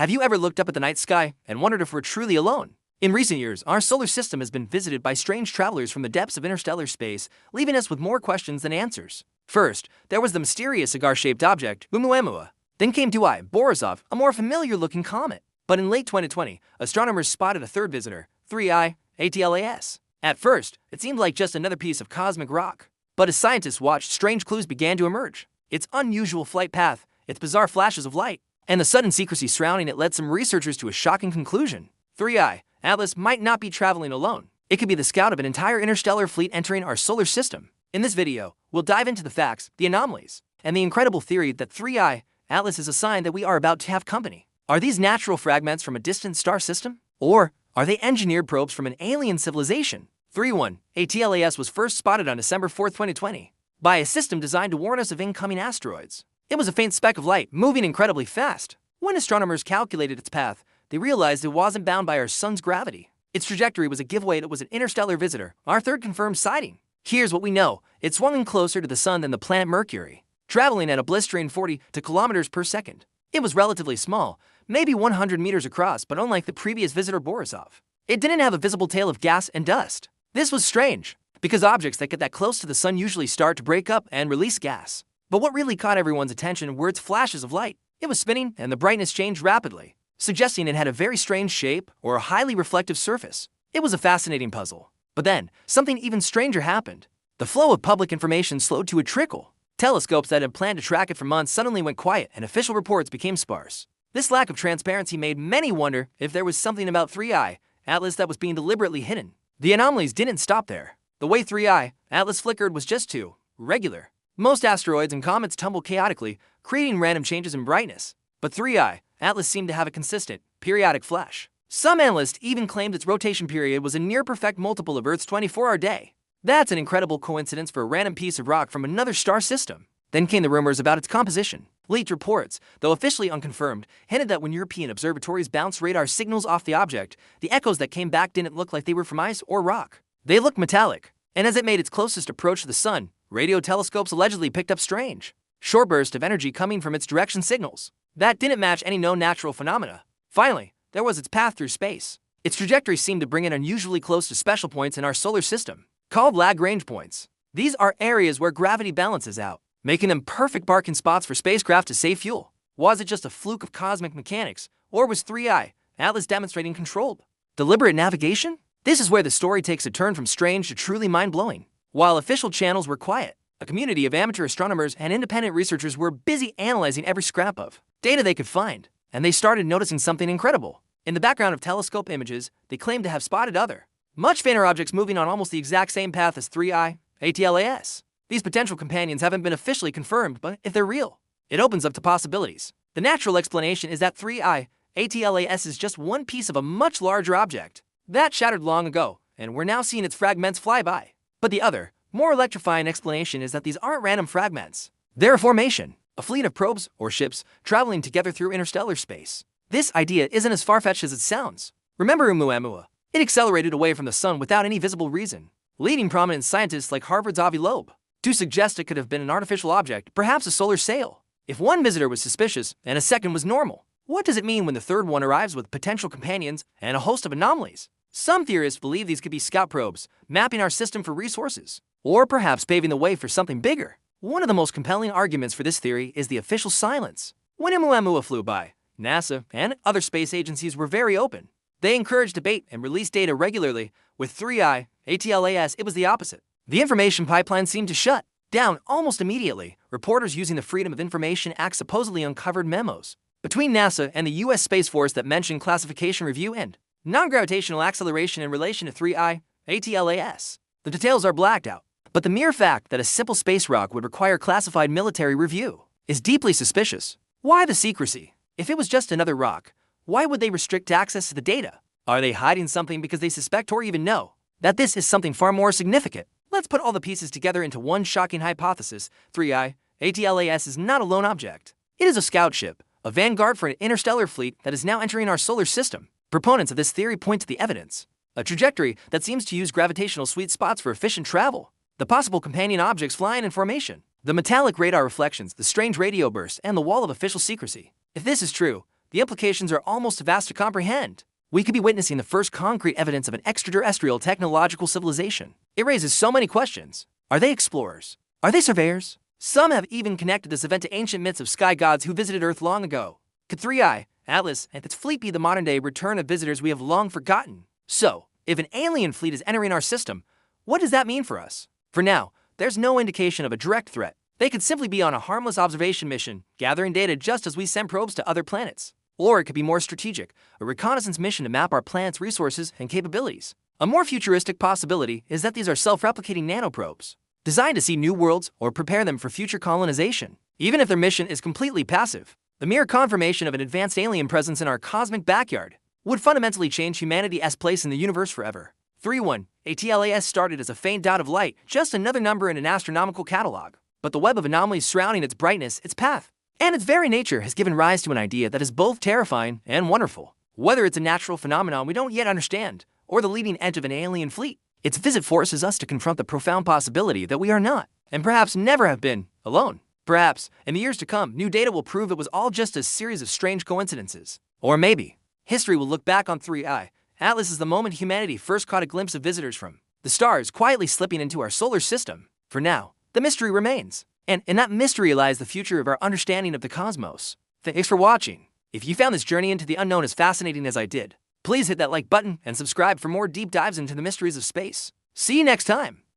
Have you ever looked up at the night sky and wondered if we're truly alone? In recent years, our solar system has been visited by strange travelers from the depths of interstellar space, leaving us with more questions than answers. First, there was the mysterious cigar-shaped object, Oumuamua. Then came Borisov, a more familiar-looking comet. But in late 2020, astronomers spotted a third visitor, 3I ATLAS. At first, it seemed like just another piece of cosmic rock. But as scientists watched, strange clues began to emerge. Its unusual flight path, its bizarre flashes of light, and the sudden secrecy surrounding it led some researchers to a shocking conclusion. 3I Atlas might not be traveling alone. It could be the scout of an entire interstellar fleet entering our solar system. In this video, we'll dive into the facts, the anomalies, and the incredible theory that 3I Atlas is a sign that we are about to have company. Are these natural fragments from a distant star system? Or are they engineered probes from an alien civilization? 3I ATLAS was first spotted on December 4, 2020, by a system designed to warn us of incoming asteroids. It was a faint speck of light, moving incredibly fast. When astronomers calculated its path, they realized it wasn't bound by our sun's gravity. Its trajectory was a giveaway that it was an interstellar visitor, our third confirmed sighting. Here's what we know. It swung in closer to the sun than the planet Mercury, traveling at a blistering 40 kilometers per second. It was relatively small, maybe 100 meters across, but unlike the previous visitor Borisov, it didn't have a visible tail of gas and dust. This was strange, because objects that get that close to the sun usually start to break up and release gas. But what really caught everyone's attention were its flashes of light. It was spinning, and the brightness changed rapidly, suggesting it had a very strange shape or a highly reflective surface. It was a fascinating puzzle. But then, something even stranger happened. The flow of public information slowed to a trickle. Telescopes that had planned to track it for months suddenly went quiet, and official reports became sparse. This lack of transparency made many wonder if there was something about 3I Atlas that was being deliberately hidden. The anomalies didn't stop there. The way 3I Atlas flickered was just too regular. Most asteroids and comets tumble chaotically, creating random changes in brightness. But 3I Atlas seemed to have a consistent, periodic flash. Some analysts even claimed its rotation period was a near-perfect multiple of Earth's 24-hour day. That's an incredible coincidence for a random piece of rock from another star system. Then came the rumors about its composition. Leaked reports, though officially unconfirmed, hinted that when European observatories bounced radar signals off the object, the echoes that came back didn't look like they were from ice or rock. They looked metallic. And as it made its closest approach to the sun, radio telescopes allegedly picked up strange, short bursts of energy coming from its direction signals that didn't match any known natural phenomena. Finally, there was its path through space. Its trajectory seemed to bring it unusually close to special points in our solar system, called Lagrange points. These are areas where gravity balances out, making them perfect parking spots for spacecraft to save fuel. Was it just a fluke of cosmic mechanics, or was 3I Atlas demonstrating controlled, deliberate navigation? This is where the story takes a turn from strange to truly mind-blowing. While official channels were quiet, a community of amateur astronomers and independent researchers were busy analyzing every scrap of data they could find, and they started noticing something incredible. In the background of telescope images, they claimed to have spotted other, much fainter objects moving on almost the exact same path as 3I ATLAS. These potential companions haven't been officially confirmed, but if they're real, it opens up to possibilities. The natural explanation is that 3I ATLAS is just one piece of a much larger object that shattered long ago, and we're now seeing its fragments fly by. But the other, more electrifying explanation is that these aren't random fragments. They're a formation, a fleet of probes or ships traveling together through interstellar space. This idea isn't as far-fetched as it sounds. Remember Oumuamua? It accelerated away from the sun without any visible reason, leading prominent scientists like Harvard's Avi Loeb to suggest it could have been an artificial object, perhaps a solar sail. If one visitor was suspicious and a second was normal, what does it mean when the third one arrives with potential companions and a host of anomalies? Some theorists believe these could be scout probes, mapping our system for resources, or perhaps paving the way for something bigger. One of the most compelling arguments for this theory is the official silence. When Oumuamua flew by, NASA and other space agencies were very open. They encouraged debate and released data regularly. With 3I ATLAS, it was the opposite. The information pipeline seemed to shut down almost immediately. Reporters using the Freedom of Information Act supposedly uncovered memos between NASA and the U.S. Space Force that mentioned classification review and non-gravitational acceleration in relation to 3I ATLAS. The details are blacked out, but the mere fact that a simple space rock would require classified military review is deeply suspicious. Why the secrecy? If it was just another rock, why would they restrict access to the data? Are they hiding something because they suspect or even know that this is something far more significant? Let's put all the pieces together into one shocking hypothesis. 3I ATLAS is not a lone object. It is a scout ship, a vanguard for an interstellar fleet that is now entering our solar system. Proponents of this theory point to the evidence: a trajectory that seems to use gravitational sweet spots for efficient travel, the possible companion objects flying in formation, the metallic radar reflections, the strange radio bursts, and the wall of official secrecy. If this is true, the implications are almost too vast to comprehend. We could be witnessing the first concrete evidence of an extraterrestrial technological civilization. It raises so many questions. Are they explorers? Are they surveyors? Some have even connected this event to ancient myths of sky gods who visited Earth long ago. Could 3i, Atlas, and its fleet be the modern-day return of visitors we have long forgotten? So, if an alien fleet is entering our system, what does that mean for us? For now, there's no indication of a direct threat. They could simply be on a harmless observation mission, gathering data just as we send probes to other planets. Or it could be more strategic, a reconnaissance mission to map our planet's resources and capabilities. A more futuristic possibility is that these are self-replicating nanoprobes, designed to see new worlds or prepare them for future colonization. Even if their mission is completely passive, the mere confirmation of an advanced alien presence in our cosmic backyard would fundamentally change humanity's place in the universe forever. 3.1. ATLAS started as a faint dot of light, just another number in an astronomical catalog. But the web of anomalies surrounding its brightness, its path, and its very nature has given rise to an idea that is both terrifying and wonderful. Whether it's a natural phenomenon we don't yet understand, or the leading edge of an alien fleet, its visit forces us to confront the profound possibility that we are not, and perhaps never have been, alone. Perhaps, in the years to come, new data will prove it was all just a series of strange coincidences. Or maybe, history will look back on 3i. Atlas is the moment humanity first caught a glimpse of visitors from the stars quietly slipping into our solar system. For now, the mystery remains. And in that mystery lies the future of our understanding of the cosmos. Thanks for watching. If you found this journey into the unknown as fascinating as I did, please hit that like button and subscribe for more deep dives into the mysteries of space. See you next time.